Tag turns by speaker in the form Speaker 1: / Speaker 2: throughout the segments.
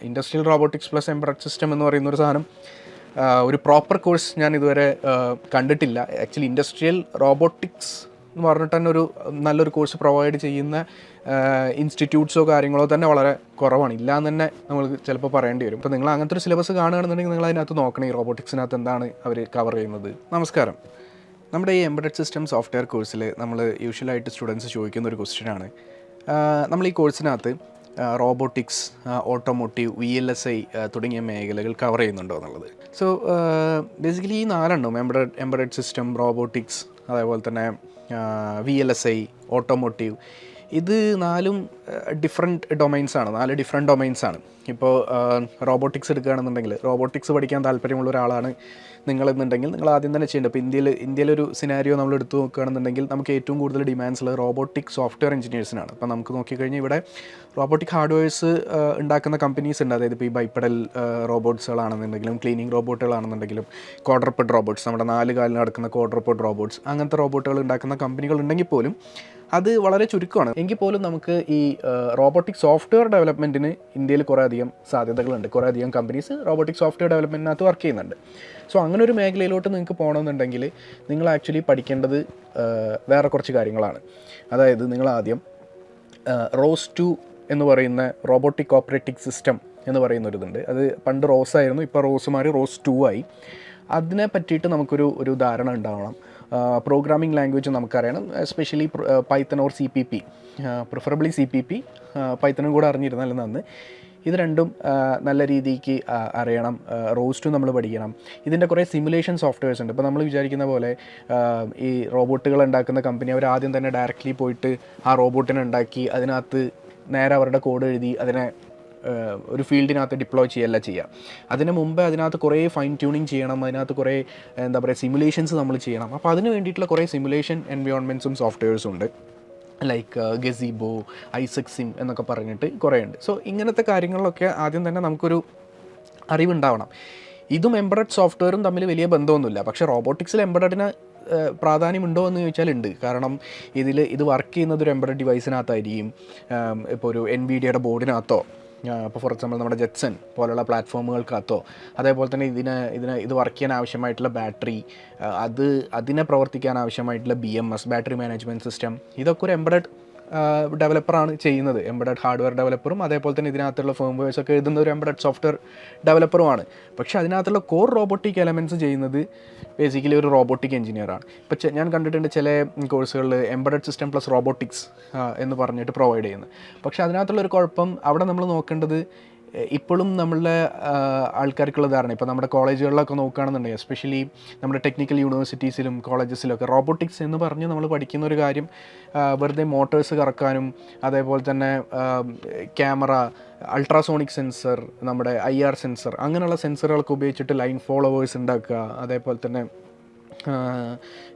Speaker 1: Industrial robotics plus embedded system എന്ന് പറയുന്ന ഒരു സാധനം ഒരു പ്രോപ്പർ കോഴ്സ് ഞാൻ ഇതുവരെ കണ്ടിട്ടില്ല. ആക്ച്വലി ഇൻഡസ്ട്രിയൽ റോബോട്ടിക്സ് എന്ന് പറഞ്ഞിട്ട് തന്നെ ഒരു നല്ലൊരു കോഴ്സ് പ്രൊവൈഡ് ചെയ്യുന്ന ഇൻസ്റ്റിറ്റ്യൂട്ട്സോ കാര്യങ്ങളോ തന്നെ വളരെ കുറവാണ്. ഇല്ലയെന്ന് തന്നെ നമ്മൾ ചിലപ്പോൾ പറയേണ്ടി വരും. അപ്പോൾ നിങ്ങൾ അങ്ങനത്തെ ഒരു സിലബസ് കാണുകയാണെന്നുണ്ടെങ്കിൽ നിങ്ങൾ അതിനകത്ത് നോക്കണം ഈ റോബോട്ടിക്സിനകത്ത് എന്താണ് അവർ കവർ ചെയ്യുന്നത്. നമസ്കാരം. നമ്മുടെ ഈ എംബഡഡ് സിസ്റ്റം സോഫ്റ്റ്വെയർ കോഴ്സിൽ നമ്മൾ യൂഷ്വലായിട്ട് സ്റ്റുഡൻസ് ചോദിക്കുന്ന ഒരു ക്വസ്റ്റ്യനാണ്, നമ്മൾ ഈ കോഴ്സിനകത്ത് റോബോട്ടിക്സ്, ഓട്ടോമോട്ടീവ്, VLSI തുടങ്ങിയ മേഖലകൾ കവർ ചെയ്യുന്നുണ്ടോ എന്നുള്ളത്. സോ ബേസിക്കലി ഈ നാലെണ്ണം എംബഡഡ് സിസ്റ്റം, റോബോട്ടിക്സ്, അതേപോലെ തന്നെ VLSI, ഓട്ടോമോട്ടീവ്, ഇത് നാലും ഡിഫറെൻറ്റ് ഡൊമൈൻസാണ്, 4 ഡിഫറെൻറ്റ് ഡൊമൈൻസാണ്. ഇപ്പോൾ റോബോട്ടിക്സ് എടുക്കുകയാണെന്നുണ്ടെങ്കിൽ, റോബോട്ടിക്സ് പഠിക്കാൻ താല്പര്യമുള്ള ഒരാളാണ് നിങ്ങളെന്നുണ്ടെങ്കിൽ നിങ്ങൾ ആദ്യം തന്നെ ചെയ്യേണ്ടത്, ഇപ്പോൾ ഇന്ത്യയിലൊരു സിനാരിയോ നമ്മൾ എടുത്തു നോക്കുകയാണെന്നുണ്ടെങ്കിൽ നമുക്ക് ഏറ്റവും കൂടുതൽ ഡിമാൻഡ്സ് ഉള്ളത് റോബോട്ടിക് സോഫ്റ്റ്വെയർ എഞ്ചിനീയേഴ്സിനാണ്. അപ്പോൾ നമുക്ക് നോക്കിക്കഴിഞ്ഞാൽ ഇവിടെ റോബോട്ടിക് ഹാർഡ്വെയർസ് ഉണ്ടാക്കുന്ന കമ്പനീസ് ഉണ്ട്. അതായത് ഇപ്പോൾ ഈ ബൈപ്പഡൽ റോബോട്ട്സുകളാണെന്നുണ്ടെങ്കിലും, ക്ലീനിങ് റോബോട്ടുകളാണെന്നുണ്ടെങ്കിലും, ക്വാഡ്രപ്പഡ് റോബോട്ട്സ്, നമ്മുടെ 4 കാലിൽ നടക്കുന്ന ക്വാഡ്രപ്പഡ് റോബോട്ട്സ്, അങ്ങനത്തെ റോബോട്ടുകൾ ഉണ്ടാക്കുന്ന കമ്പനികൾ ഉണ്ടെങ്കിൽ പോലും അത് വളരെ ചുരുക്കമാണ്. എങ്കിൽ പോലും നമുക്ക് ഈ റോബോട്ടിക് സോഫ്റ്റ്വെയർ ഡെവലപ്മെൻറ്റിന് ഇന്ത്യയിൽ കുറേ അധികം സാധ്യതകളുണ്ട്. കുറേ അധികം കമ്പനീസ് റോബോട്ടിക് സോഫ്റ്റ്വെയർ ഡെവലപ്മെൻറ്റിനകത്ത് വർക്ക് ചെയ്യുന്നുണ്ട്. സോ അങ്ങനെ ഒരു മേഖലയിലോട്ട് നിങ്ങൾക്ക് പോകണമെന്നുണ്ടെങ്കിൽ നിങ്ങൾ ആക്ച്വലി പഠിക്കേണ്ടത് വേറെ കുറച്ച് കാര്യങ്ങളാണ്. അതായത് നിങ്ങൾ ആദ്യം റോസ് 2 എന്ന് പറയുന്ന റോബോട്ടിക് ഓപ്പറേറ്റിംഗ് സിസ്റ്റം എന്ന് പറയുന്നൊരിതുണ്ട്. അത് പണ്ട് റോസ് ആയിരുന്നു, ഇപ്പോൾ റോസ് മാറി റോസ് 2 ആയി. അതിനെ പറ്റിയിട്ട് നമുക്കൊരു ധാരണ ഉണ്ടാവണം. പ്രോഗ്രാമിംഗ് ലാംഗ്വേജ് നമുക്കറിയണം, especially Python or CPP, preferably CPP, പൈത്തണും കൂടെ അറിഞ്ഞിരുന്നാൽ നന്ന്. ഇത് രണ്ടും നല്ല രീതിക്ക് അറിയണം. റോസ് 2 നമ്മൾ പഠിക്കണം. ഇതിൻ്റെ കുറേ സിമുലേഷൻ സോഫ്റ്റ്വെയർസ് ഉണ്ട്. ഇപ്പോൾ നമ്മൾ വിചാരിക്കുന്ന പോലെ ഈ റോബോട്ടുകൾ ഉണ്ടാക്കുന്ന കമ്പനി അവർ ആദ്യം തന്നെ ഡയറക്റ്റ്ലി പോയിട്ട് ആ റോബോട്ടിനെ ഉണ്ടാക്കി അതിനകത്ത് നേരെ അവരുടെ കോഡ് എഴുതി അതിനെ ഒരു ഫീൽഡിനകത്ത് ഡിപ്ലോയ് ചെയ്യല്ല ചെയ്യുക. അതിന് മുമ്പ് അതിനകത്ത് കുറേ ഫൈൻ ട്യൂണിങ് ചെയ്യണം, അതിനകത്ത് കുറേ എന്താ പറയുക സിമുലേഷൻസ് നമ്മൾ ചെയ്യണം. അപ്പോൾ അതിന് വേണ്ടിയിട്ടുള്ള കുറേ സിമുലേഷൻ എൻവയോൺമെൻറ്റ്സും സോഫ്റ്റ്വെയർസും ഉണ്ട്. ലൈക്ക് ഗസീബോ, ഐസക് സിം എന്നൊക്കെ പറഞ്ഞിട്ട് കുറേ ഉണ്ട്. സോ ഇങ്ങനത്തെ കാര്യങ്ങളിലൊക്കെ ആദ്യം തന്നെ നമുക്കൊരു അറിവുണ്ടാവണം. ഇതും എംബഡഡ് സോഫ്റ്റ്വെയറും തമ്മിൽ വലിയ ബന്ധമൊന്നുമില്ല. പക്ഷേ റോബോട്ടിക്സിൽ എംബഡഡിന് പ്രാധാന്യമുണ്ടോ എന്ന് ചോദിച്ചാൽ ഉണ്ട്. കാരണം ഇത് വർക്ക് ചെയ്യുന്നത് ഒരു എംബഡഡ് ഡിവൈസിനകത്തായിരിക്കും. ഇപ്പോൾ ഒരു NVIDIAയുടെ ബോർഡിനകത്തോ, ഇപ്പോൾ ഫോർ എക്സാമ്പിൾ നമ്മുടെ ജെറ്റ്സൺ പോലുള്ള പ്ലാറ്റ്ഫോമുകൾക്കകത്തോ, അതേപോലെ തന്നെ ഇത് വർക്ക് ചെയ്യാൻ ആവശ്യമായിട്ടുള്ള ബാറ്ററി, അതിനെ പ്രവർത്തിക്കാൻ ആവശ്യമായിട്ടുള്ള BMS, ബാറ്ററി മാനേജ്മെൻറ്റ് സിസ്റ്റം, ഇതൊക്കെ ഒരു എംബഡഡ് ഡെവലപ്പറാണ് ചെയ്യുന്നത്. എംബഡഡ് ഹാർഡ്വെയർ ഡെവലപ്പറും അതേപോലെ തന്നെ ഇതിനകത്തുള്ള ഫേംവെയർസ് ഒക്കെ എഴുതുന്ന ഒരു എംബഡഡ് സോഫ്റ്റ്വെയർ ഡെവലപ്പറുമാണ്. പക്ഷേ അതിനകത്തുള്ള കോർ റോബോട്ടിക് എലമെൻറ്റ്സ് ചെയ്യുന്നത് ബേസിക്കലി ഒരു റോബോട്ടിക് എഞ്ചിനീയറാണ്. ഇപ്പോൾ ഞാൻ കണ്ടിട്ടുണ്ട് ചില കോഴ്സുകളിൽ എംബഡഡ് സിസ്റ്റം പ്ലസ് റോബോട്ടിക്സ് എന്ന് പറഞ്ഞിട്ട് പ്രൊവൈഡ് ചെയ്യുന്നത്. പക്ഷേ അതിനകത്തുള്ളൊരു കുഴപ്പം, അവിടെ നമ്മൾ നോക്കേണ്ടത് ഇപ്പോഴും നമ്മളുടെ ആൾക്കാർക്കുള്ള ധാരണ, ഇപ്പോൾ നമ്മുടെ കോളേജുകളിലൊക്കെ നോക്കുകയാണെന്നുണ്ടെങ്കിൽ, എസ്പെഷ്യലി നമ്മുടെ ടെക്നിക്കൽ യൂണിവേഴ്സിറ്റീസിലും കോളേജസിലൊക്കെ റോബോട്ടിക്സ് എന്ന് പറഞ്ഞ് നമ്മൾ പഠിക്കുന്ന ഒരു കാര്യം വെറുതെ മോട്ടേഴ്സ് കറക്കാനും, അതേപോലെ തന്നെ ക്യാമറ, അൾട്രാസോണിക് സെൻസർ, നമ്മുടെ IR സെൻസർ, അങ്ങനെയുള്ള സെൻസറുകളൊക്കെ ഉപയോഗിച്ചിട്ട് ലൈൻ ഫോളോവേഴ്സ് ഉണ്ടാക്കുക, അതേപോലെ തന്നെ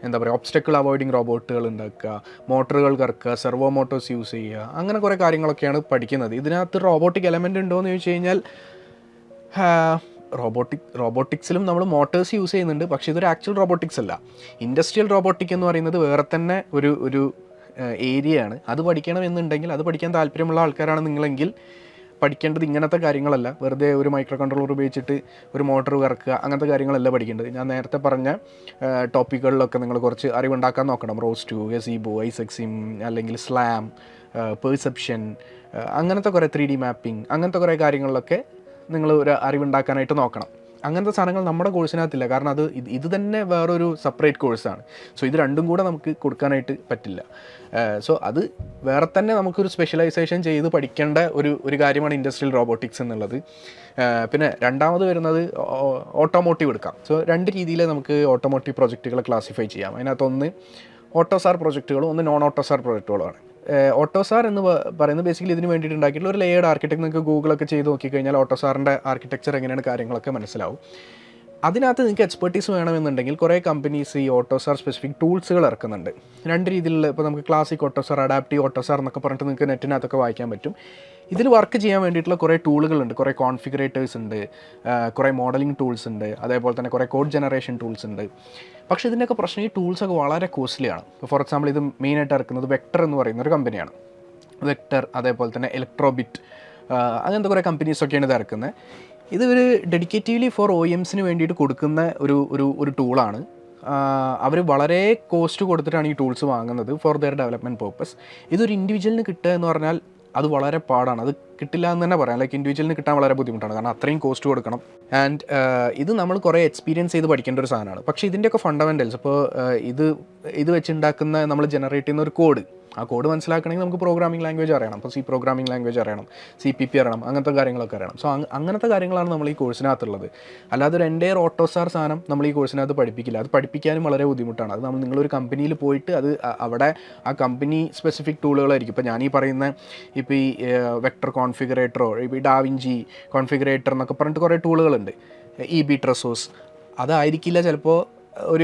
Speaker 1: എന്താ പറയുക ഒബ്സ്റ്റക്കിൾ അവോയ്ഡിങ് റോബോട്ടുകൾ ഉണ്ടാക്കുക, മോട്ടറുകൾ കറക്കുക, സെർവോ മോട്ടോഴ്സ് യൂസ് ചെയ്യുക, അങ്ങനെ കുറേ കാര്യങ്ങളൊക്കെയാണ് പഠിക്കുന്നത്. ഇതിനകത്ത് റോബോട്ടിക് എലമെൻ്റ് ഉണ്ടോ എന്ന് ചോദിച്ചു കഴിഞ്ഞാൽ റോബോട്ടിക്സിലും നമ്മൾ മോട്ടേഴ്സ് യൂസ് ചെയ്യുന്നുണ്ട്. പക്ഷേ ഇതൊരു ആക്ച്വൽ റോബോട്ടിക്സ് അല്ല. ഇൻഡസ്ട്രിയൽ റോബോട്ടിക് എന്ന് പറയുന്നത് വേറെ തന്നെ ഒരു ഏരിയയാണ്. അത് പഠിക്കണമെന്നുണ്ടെങ്കിൽ, അത് പഠിക്കാൻ താല്പര്യമുള്ള ആൾക്കാരാണ് നിങ്ങളെങ്കിൽ പഠിക്കേണ്ടത് ഇങ്ങനത്തെ കാര്യങ്ങളല്ല. വെറുതെ ഒരു മൈക്രോ കൺട്രോളർ ഉപയോഗിച്ചിട്ട് ഒരു മോട്ടർ കറക്കുക, അങ്ങനത്തെ കാര്യങ്ങളല്ല പഠിക്കേണ്ടത്. ഞാൻ നേരത്തെ പറഞ്ഞ ടോപ്പിക്കുകളിലൊക്കെ നിങ്ങൾ കുറച്ച് അറിവുണ്ടാക്കാൻ നോക്കണം. റോസ് 2, ഗസീബോ, ഐസക് സിം, അല്ലെങ്കിൽ സ്ലാം, പെർസെപ്ഷൻ, അങ്ങനത്തെ കുറേ 3D മാപ്പിംഗ്, അങ്ങനത്തെ കുറേ കാര്യങ്ങളിലൊക്കെ നിങ്ങൾ ഒരു അറിവുണ്ടാക്കാനായിട്ട് നോക്കണം. അങ്ങനത്തെ സാധനങ്ങൾ നമ്മുടെ കോഴ്സിനകത്തില്ല. കാരണം ഇത് തന്നെ വേറൊരു സെപ്പറേറ്റ് കോഴ്സാണ്. സോ ഇത് രണ്ടും കൂടെ നമുക്ക് കൊടുക്കാനായിട്ട് പറ്റില്ല. സോ അത് വേറെ തന്നെ നമുക്കൊരു സ്പെഷ്യലൈസേഷൻ ചെയ്ത് പഠിക്കേണ്ട ഒരു കാര്യമാണ് ഇൻഡസ്ട്രിയൽ റോബോട്ടിക്സ് എന്നുള്ളത്. പിന്നെ രണ്ടാമത് വരുന്നത് ഓട്ടോമോട്ടീവ് എടുക്കാം. സോ 2 രീതിയിൽ നമുക്ക് ഓട്ടോമോട്ടീവ് പ്രൊജക്റ്റുകൾ ക്ലാസിഫൈ ചെയ്യാം. അതിനകത്ത് ഒന്ന് ഓട്ടോസാർ പ്രൊജക്റ്റുകളും ഒന്ന് നോൺ ഓട്ടോസാർ പ്രൊജക്റ്റുകളുമാണ്. ഓട്ടോസാർ എന്ന് പറയുന്നത് ബേസിക്കലി ഇതിന് വേണ്ടിയിട്ട് ഉണ്ടാക്കിയിട്ടുള്ള ഒരു ലെയേർഡ് ആർക്കിടെക്ട്. നിങ്ങൾക്ക് ഗൂഗിളൊക്കെ ചെയ്ത് നോക്കിക്കഴിഞ്ഞാൽ ഓട്ടോസാറിൻ്റെ ആർക്കിടെക്ചർ എങ്ങനെയാണ് കാര്യങ്ങളൊക്കെ മനസ്സിലാവും. അതിനകത്ത് നിങ്ങൾക്ക് എക്സ്പെർട്ടീസ് വേണമെന്നുണ്ടെങ്കിൽ കുറേ കമ്പനീസ് ഈ ഓട്ടോസാർ സ്പെസിഫിക് ടൂൾസുകൾ ഇറക്കുന്നുണ്ട്. 2 രീതിയിലുള്ള, ഇപ്പോൾ നമുക്ക് ക്ലാസിക് ഓട്ടോസാർ, അഡാപ്റ്റീവ് ഓട്ടോസാർ എന്നൊക്കെ പറഞ്ഞിട്ട് നിങ്ങൾക്ക് നെറ്റിനകത്തൊക്കെ വായിക്കാൻ പറ്റും. ഇതിൽ വർക്ക് ചെയ്യാൻ വേണ്ടിയിട്ടുള്ള കുറേ ടൂളുകളുണ്ട്, കുറേ കോൺഫിഗറേറ്റേഴ്സ് ഉണ്ട്, കുറേ മോഡലിംഗ് ടൂൾസ് ഉണ്ട്, അതേപോലെ തന്നെ കുറേ കോഡ് ജനറേഷൻ ടൂൾസ് ഉണ്ട്. പക്ഷേ ഇതിൻ്റെയൊക്കെ പ്രശ്നം ഈ ടൂൾസൊക്കെ വളരെ കോസ്റ്റ്ലിയാണ്. ഇപ്പോൾ ഫോർ എക്സാമ്പിൾ ഇത് മെയിനായിട്ട് ഇറക്കുന്നത് വെക്ടർ എന്ന് പറയുന്ന ഒരു കമ്പനിയാണ്. വെക്ടർ, അതേപോലെ തന്നെ ഇലക്ട്രോബിറ്റ്, അങ്ങനത്തെ കുറേ കമ്പനീസൊക്കെയാണ് ഇത് ഇറക്കുന്നത്. ഇത് ഒരു ഡെഡിക്കേറ്റീവ്ലി ഫോർ OEMസിന് വേണ്ടിയിട്ട് കൊടുക്കുന്ന ഒരു ടൂളാണ്. അവർ വളരെ കോസ്റ്റ് കൊടുത്തിട്ടാണ് ഈ ടൂൾസ് വാങ്ങുന്നത് ഫോർ ദെയർ ഡെവലപ്മെൻറ്റ് പർപ്പസ്. ഇതൊരു ഇൻഡിവിജ്വലിന് കിട്ടുക എന്ന് പറഞ്ഞാൽ അത് വളരെ പാടാണ്. അത് കിട്ടില്ല എന്ന് തന്നെ പറയാം. ലൈക്ക് ഇൻഡിവിജ്വലിന് കിട്ടാൻ വളരെ ബുദ്ധിമുട്ടാണ്, കാരണം അത്രയും കോസ്റ്റ് കൊടുക്കണം. ആൻഡ് ഇത് നമ്മൾ കുറേ എക്സ്പീരിയൻസ് ചെയ്ത് പഠിക്കേണ്ട ഒരു സാധനമാണ്. പക്ഷേ ഇതിൻ്റെയൊക്കെ ഫണ്ടമെൻറ്റൽസ്, ഇപ്പോൾ ഇത് വെച്ചുണ്ടാക്കുന്ന നമ്മൾ ജനറേറ്റ് ചെയ്യുന്ന ഒരു കോഡ്, ആ കോഡ് മനസ്സിലാക്കണമെങ്കിൽ നമുക്ക് പ്രോഗ്രാമിംഗ് ലാംഗ്വേജ് അറിയണം. അപ്പോൾ C പ്രോഗ്രാമിംഗ് ലാംഗ്വേജ് അറിയണം, CPP അറിയണം, അങ്ങനത്തെ കാര്യങ്ങളൊക്കെ അറിയണം. സോ അങ്ങനത്തെ കാര്യങ്ങളാണ് നമ്മൾ ഈ കോഴ്സിനകത്തുള്ളത്. അല്ലാതെ ഒരു എൻ്റെയർ ഓട്ടോസാർ സാധനം നമ്മൾ ഈ കോഴ്സിനകത്ത് പഠിപ്പിക്കില്ല. അത് പഠിപ്പിക്കാനും വളരെ ബുദ്ധിമുട്ടാണ്. അത് നിങ്ങളൊരു കമ്പനിയിൽ പോയിട്ട് അത് അവിടെ ആ കമ്പനി സ്പെസിഫിക് ടൂളുകളായിരിക്കും. ഇപ്പോൾ ഞാൻ ഈ പറയുന്ന ഇപ്പോൾ ഈ വെക്ടർ കോൺഫിഗറേറ്ററോ ഇപ്പോൾ ഈ ഡാവിഞ്ചി കോൺഫിഗറേറ്റർ എന്നൊക്കെ പറഞ്ഞിട്ട് കുറേ ടൂളുകളുണ്ട്. EB ട്രസോസ് അതായിരിക്കില്ല ചിലപ്പോൾ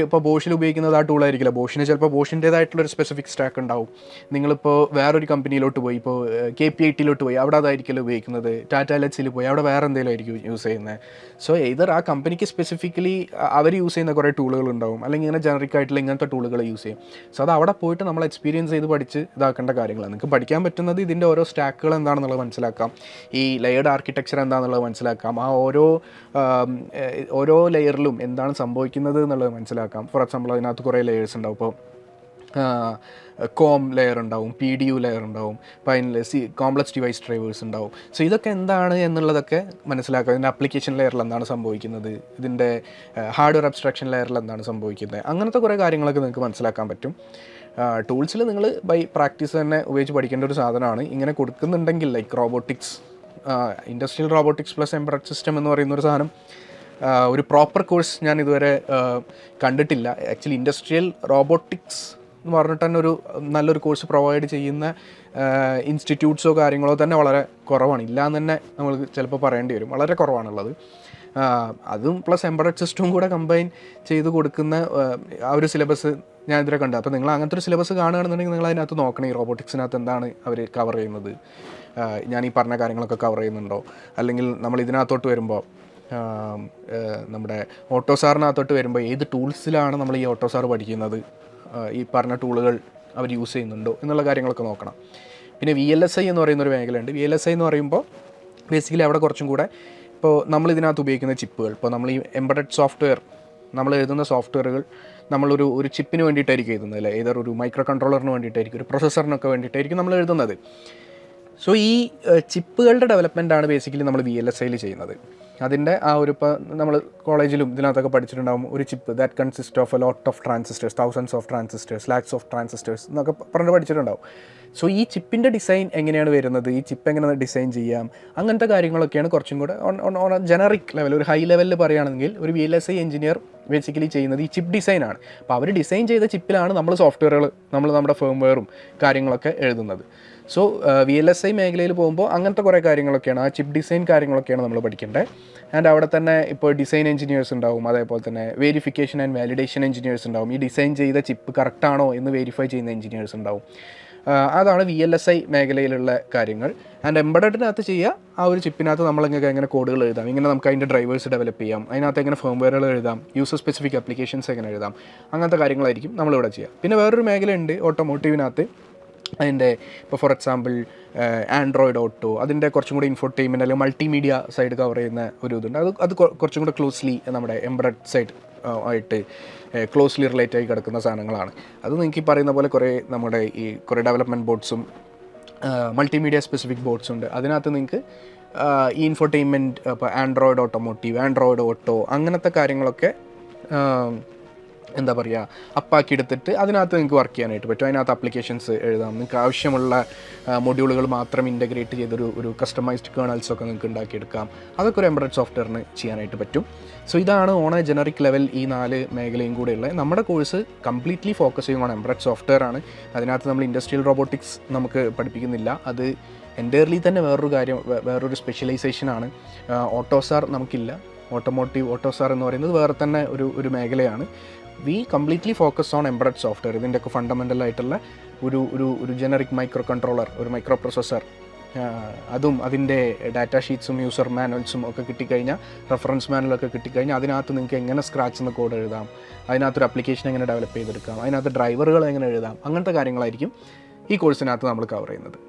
Speaker 1: ഇപ്പോൾ ബോഷിൽ ഉപയോഗിക്കുന്നത് ആ ടൂളായിരിക്കില്ല. ബോഷിന് ചിലപ്പോൾ ബോഷിൻ്റേതായിട്ടുള്ളൊരു സ്പെസിഫിക് സ്റ്റാക്ക് ഉണ്ടാവും. നിങ്ങളിപ്പോൾ വേറൊരു കമ്പനിയിലോട്ട് പോയി, ഇപ്പോൾ KPIT പോയി, അവിടെ അതായിരിക്കില്ല ഉപയോഗിക്കുന്നത്. ടാറ്റ എൽഎക്സിയിൽ പോയി, അവിടെ വേറെ എന്തെങ്കിലും ആയിരിക്കും യൂസ് ചെയ്യുന്നത്. സോ ഏതർ ആ കമ്പനിക്ക് സ്പെസിഫിക്കലി അവർ യൂസ് ചെയ്യുന്ന കുറേ ടൂളുകൾ ഉണ്ടാവും, അല്ലെങ്കിൽ ഇങ്ങനെ ജനറിക് ആയിട്ടുള്ള ഇങ്ങനത്തെ ടൂളുകൾ യൂസ് ചെയ്യും. സോ അത് അവിടെ പോയിട്ട് നമ്മൾ എക്സ്പീരിയൻസ് ചെയ്ത് പഠിച്ച് ഇതാക്കേണ്ട കാര്യങ്ങളാണ്. നിങ്ങൾക്ക് പഠിക്കാൻ പറ്റുന്നത് ഇതിൻ്റെ ഓരോ സ്റ്റാക്കുകൾ എന്താണെന്നുള്ളത് മനസ്സിലാക്കാം, ഈ ലെയർഡ് ആർക്കിടെക്ചർ എന്താണെന്നുള്ളത് മനസ്സിലാക്കാം, ആ ഓരോ ലെയറിലും എന്താണ് സംഭവിക്കുന്നത് എന്നുള്ളത് മനസ്സിലാക്കാം. ഫോർ എക്സാമ്പിൾ അതിനകത്ത് കുറേ ലെയേഴ്സ് ഉണ്ടാവും. ഇപ്പോൾ കോം ലെയർ ഉണ്ടാവും, PDU ലെയർ ഉണ്ടാവും, അപ്പോൾ അതിൽ കോംപ്ലക്സ് ഡിവൈസ് ഡ്രൈവേഴ്സ് ഉണ്ടാവും. സോ ഇതൊക്കെ എന്താണ് എന്നുള്ളതൊക്കെ മനസ്സിലാക്കുക. ഇതിൻ്റെ ആപ്ലിക്കേഷൻ ലെയറിൽ എന്താണ് സംഭവിക്കുന്നത്, ഇതിൻ്റെ ഹാർഡ്വെയർ അബ്സ്ട്രാക്ഷൻ ലെയറിൽ എന്താണ് സംഭവിക്കുന്നത്, അങ്ങനത്തെ കുറേ കാര്യങ്ങളൊക്കെ നിങ്ങൾക്ക് മനസ്സിലാക്കാൻ പറ്റും. ടൂൾസിൽ നിങ്ങൾ ബൈ പ്രാക്ടീസ് തന്നെ ഉപയോഗിച്ച് പഠിക്കേണ്ട ഒരു സാധനമാണ്. ഇങ്ങനെ കൊടുക്കുന്നുണ്ടെങ്കിൽ like robotics, industrial robotics plus embedded system എന്ന് പറയുന്നൊരു സാധനം, ഒരു പ്രോപ്പർ കോഴ്സ് ഞാൻ ഇതുവരെ കണ്ടിട്ടില്ല. ആക്ച്വലി ഇൻഡസ്ട്രിയൽ റോബോട്ടിക്സ് എന്ന് പറഞ്ഞിട്ട് തന്നെ ഒരു നല്ലൊരു കോഴ്സ് പ്രൊവൈഡ് ചെയ്യുന്ന ഇൻസ്റ്റിറ്റ്യൂട്ട്സോ കാര്യങ്ങളോ തന്നെ വളരെ കുറവാണ്. ഇല്ലയെന്ന് തന്നെ നമ്മൾ ചിലപ്പോൾ പറയേണ്ടി വരും, വളരെ കുറവാണുള്ളത്. അതും പ്ലസ് എംബഡഡ് സിസ്റ്റവും കൂടെ കമ്പൈൻ ചെയ്ത് കൊടുക്കുന്ന ആ ഒരു സിലബസ് ഞാൻ ഇതുവരെ കണ്ടു. അപ്പോൾ നിങ്ങൾ അങ്ങനത്തെ ഒരു സിലബസ് കാണുകയാണെന്നുണ്ടെങ്കിൽ നിങ്ങൾ അതിനകത്ത് നോക്കണം, ഈ റോബോട്ടിക്സിനകത്ത് എന്താണ് അവർ കവർ ചെയ്യുന്നത്, ഞാൻ ഈ പറഞ്ഞ കാര്യങ്ങളൊക്കെ കവർ ചെയ്യുന്നുണ്ടോ. അല്ലെങ്കിൽ നമ്മൾ ഇതിനകത്തോട്ട് വരുമ്പോൾ നമ്മുടെ ഓട്ടോസാറിനകത്തോട്ട് വരുമ്പോൾ ഏത് ടൂൾസിലാണ് നമ്മൾ ഈ ഓട്ടോസാർ പഠിക്കുന്നത്, ഈ പറഞ്ഞ ടൂളുകൾ അവർ യൂസ് ചെയ്യുന്നുണ്ടോ എന്നുള്ള കാര്യങ്ങളൊക്കെ നോക്കണം. പിന്നെ VLSI എന്ന് പറയുന്നൊരു മേഖലയുണ്ട്. VLSI എന്ന് പറയുമ്പോൾ ബേസിക്കലി അവിടെ കുറച്ചും കൂടെ ഇപ്പോൾ നമ്മൾ ഇതിനകത്ത് ഉപയോഗിക്കുന്ന ചിപ്പുകൾ, ഇപ്പോൾ നമ്മൾ ഈ എംബഡഡ് സോഫ്റ്റ്വെയർ, നമ്മൾ എഴുതുന്ന സോഫ്റ്റ്വെയറുകൾ ഒരു ചിപ്പിന് വേണ്ടിയിട്ടായിരിക്കും എഴുതുന്നത്, അല്ലേ, ഏതൊരു ഒരു മൈക്രോ കൺട്രോളറിന് വേണ്ടിയിട്ടായിരിക്കും, ഒരു പ്രൊസസ്സറിനൊക്കെ വേണ്ടിയിട്ടായിരിക്കും നമ്മൾ എഴുതുന്നത്. സോ ഈ ചിപ്പുകളുടെ ഡെവലപ്മെൻറ്റാണ് ബേസിക്കലി നമ്മൾ VLSIയിൽ ചെയ്യുന്നത്. അതിൻ്റെ ഇപ്പോൾ നമ്മൾ കോളേജിലും ഇതിനകത്തൊക്കെ പഠിച്ചിട്ടുണ്ടാകും, ഒരു chip that consist of a lot of transistors, thousands of transistors, lakhs of transistors എന്നൊക്കെ പറഞ്ഞ് പഠിച്ചിട്ടുണ്ടാവും. സോ ഈ ചിപ്പിൻ്റെ ഡിസൈൻ എങ്ങനെയാണ് വരുന്നത്, ഈ ചിപ്പ് എങ്ങനെ ഡിസൈൻ ചെയ്യാം, അങ്ങനത്തെ കാര്യങ്ങളൊക്കെയാണ് കുറച്ചും കൂടെ ഓൺ ജനറിക് ലെവൽ, ഒരു ഹൈ ലെവലിൽ പറയുകയാണെങ്കിൽ ഒരു VLSI എഞ്ചിനീയർ ബേസിക്കലി ചെയ്യുന്നത് ഈ ചിപ്പ് ഡിസൈനാണ്. അപ്പോൾ അവർ ഡിസൈൻ ചെയ്ത ചിപ്പിലാണ് നമ്മൾ സോഫ്റ്റ്വെയറുകൾ, നമ്മുടെ ഫേംവെയറും കാര്യങ്ങളൊക്കെ എഴുതുന്നത്. സോ VLSI മേഖലയിൽ പോകുമ്പോൾ അങ്ങനത്തെ കുറേ കാര്യങ്ങളൊക്കെയാണ്, ആ ചിപ്പ് ഡിസൈൻ കാര്യങ്ങളൊക്കെയാണ് നമ്മൾ പഠിക്കേണ്ടത്. ആൻഡ് അവിടെ തന്നെ ഇപ്പോൾ ഡിസൈൻ എഞ്ചിനീയേഴ്സ് ഉണ്ടാവും, അതേപോലെ തന്നെ വെരിഫിക്കേഷൻ ആൻഡ് വാലിഡേഷൻ എഞ്ചിനീയേഴ്സ് ഉണ്ടാവും, ഈ ഡിസൈൻ ചെയ്ത ചിപ്പ് കറക്റ്റാണോ എന്ന് വെരിഫൈ ചെയ്യുന്ന എഞ്ചിനീയേഴ്സ് ഉണ്ടാവും. അതാണ് VLSI മേഖലയിലുള്ള കാര്യങ്ങൾ. ആൻഡ് എംബഡഡിനകത്ത് ചെയ്യുക, ആ ഒരു ചിപ്പിനകത്ത് നമ്മളിങ്ങനെ എങ്ങനെ കോഡുകൾ എഴുതാം, ഇങ്ങനെ നമുക്ക് അതിൻ്റെ ഡ്രൈവേഴ്സ് ഡെവലപ്പ് ചെയ്യാം, അതിനകത്ത് എങ്ങനെ ഫേംവെയറുകൾ എഴുതാം, യൂസർ സ്പെസിഫിക് ആപ്ലിക്കേഷൻസ് എങ്ങനെ എഴുതാം, അങ്ങനത്തെ കാര്യങ്ങളായിരിക്കും നമ്മളിവിടെ ചെയ്യുക. പിന്നെ വേറൊരു മേഖലയുണ്ട് ഓട്ടോമോട്ടീവിനകത്ത്, അതിൻ്റെ ഇപ്പോൾ ഫോർ എക്സാമ്പിൾ ആൻഡ്രോയിഡ് ഓട്ടോ, അതിൻ്റെ കുറച്ചും കൂടി ഇൻഫോർടൈൻമെൻറ്റ് അല്ലെങ്കിൽ മൾട്ടിമീഡിയ സൈഡ് കവർ ചെയ്യുന്ന ഒരു ഇതുണ്ട്. അത് കുറച്ചും കൂടെ ക്ലോസ്ലി നമ്മുടെ എംബഡഡ് സൈഡ് ആയിട്ട് ക്ലോസ്ലി റിലേറ്റ് ആയി കിടക്കുന്ന സാധനങ്ങളാണ്. അത് നിങ്ങൾക്ക് ഈ പറയുന്ന പോലെ നമ്മുടെ ഈ കുറേ ഡെവലപ്മെൻറ്റ് ബോർഡ്സും മൾട്ടിമീഡിയ സ്പെസിഫിക് ബോർഡ്സും ഉണ്ട്. അതിനകത്ത് നിങ്ങൾക്ക് ഈ ഇൻഫോർടൈൻമെൻറ്റ്, ഇപ്പോൾ ആൻഡ്രോയിഡ് ഓട്ടോമോട്ടീവ്, ആൻഡ്രോയിഡ് ഓട്ടോ, അങ്ങനത്തെ കാര്യങ്ങളൊക്കെ എന്താ പറയുക അപ്പാക്കി എടുത്തിട്ട് അതിനകത്ത് നിങ്ങൾക്ക് വർക്ക് ചെയ്യാനായിട്ട് പറ്റും. അതിനകത്ത് ആപ്ലിക്കേഷൻസ് എഴുതാം, നിങ്ങൾക്ക് ആവശ്യമുള്ള മൊഡ്യൂളുകൾ മാത്രം ഇൻ്റഗ്രേറ്റ് ചെയ്തൊരു കസ്റ്റമൈസ്ഡ് കേണൽസൊക്കെ നിങ്ങൾക്ക് ഉണ്ടാക്കിയെടുക്കാം. അതൊക്കെ ഒരു എംബഡഡ് സോഫ്റ്റ്വെയറിന് ചെയ്യാനായിട്ട് പറ്റും. സോ ഇതാണ് ഓൺ എ ജനറിക് ലെവൽ ഈ 4 മേഖലയും കൂടെയുള്ള നമ്മുടെ കോഴ്സ്. കംപ്ലീറ്റ്ലി ഫോക്കസ് ചെയ്യുന്ന എംബഡഡ് സോഫ്റ്റ്വെയർ ആണ്. അതിനകത്ത് നമ്മൾ ഇൻഡസ്ട്രിയൽ റോബോട്ടിക്സ് നമുക്ക് പഠിപ്പിക്കുന്നില്ല. അത് എൻ്റയർലി തന്നെ വേറൊരു സ്പെഷ്യലൈസേഷനാണ്. ഓട്ടോസാർ നമുക്കില്ല. ഓട്ടോസാർ എന്ന് പറയുന്നത് വേറെ തന്നെ ഒരു മേഖലയാണ്. V completely focus on embedded software. ഇതിൻ്റെയൊക്കെ ഫണ്ടമെൻ്റൽ ആയിട്ടുള്ള ഒരു ജനറിക് മൈക്രോ കൺട്രോളർ, ഒരു മൈക്രോ പ്രൊസസ്സർ, അതും അതിൻ്റെ ഡാറ്റാ ഷീറ്റ്സും യൂസർ മാനുവൽസും ഒക്കെ കിട്ടിക്കഴിഞ്ഞാൽ, റെഫറൻസ് മാനുവലൊക്കെ കിട്ടിക്കഴിഞ്ഞാൽ അതിനകത്ത് നിങ്ങൾക്ക് എങ്ങനെ സ്ക്രാച്ച് നിന്ന് കോഡ് എഴുതാം, അതിനകത്തൊരു ആപ്ലിക്കേഷൻ എങ്ങനെ ഡെവലപ്പ് ചെയ്തെടുക്കാം, അതിനകത്ത് ഡ്രൈവറുകൾ എങ്ങനെ എഴുതാം, അങ്ങനത്തെ കാര്യങ്ങളായിരിക്കും ഈ കോഴ്സിനകത്ത് നമ്മൾ കവർ ചെയ്യുന്നത്.